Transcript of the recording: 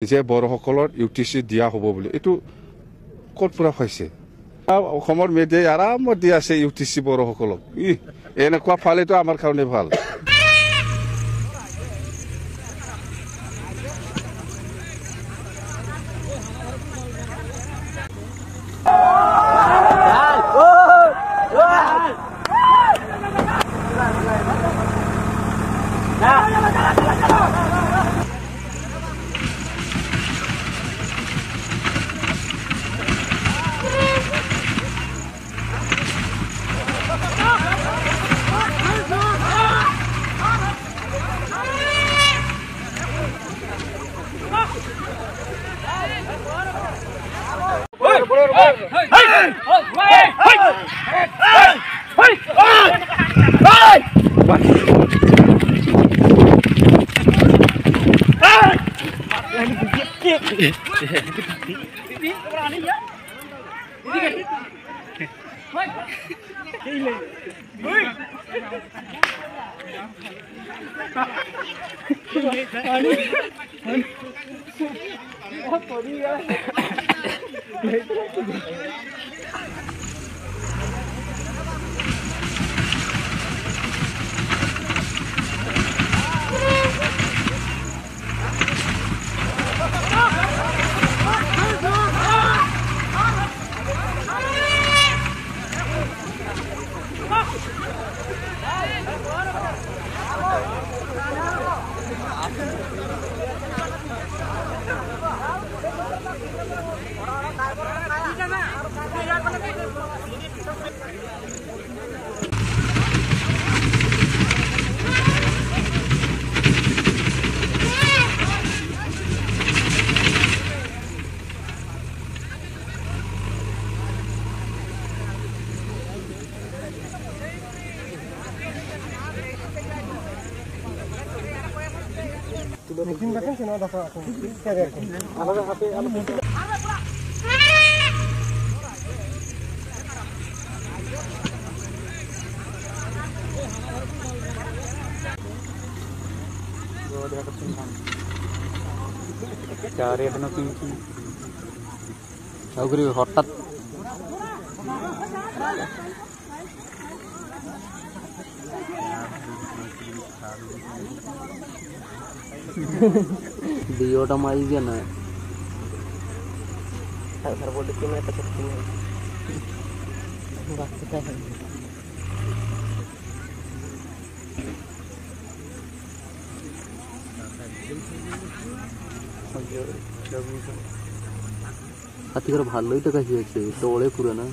যে বড়সকলৰ ইউটিচি দিয়া হ'ব বুলি এইটো ক'ত পৰা হৈছে অসমৰ মেডিয়াই আৰামত দি আছে ইউটিচি বড়সকলক এনেকুৱা ফালেতো আমাৰ কাৰণে ভাল Mungkin bahkan kena dapat aku. Saya aku. Ada HP ada mungkin. Dia ketinggalan. Cari apa pintu. Agri hotat. Diyoda mai dia na. Sar बोल के मैं तक सकती हूं. बात क्या है? হাতি করে ভালোই তো কাছে আছে তোলে পুরো না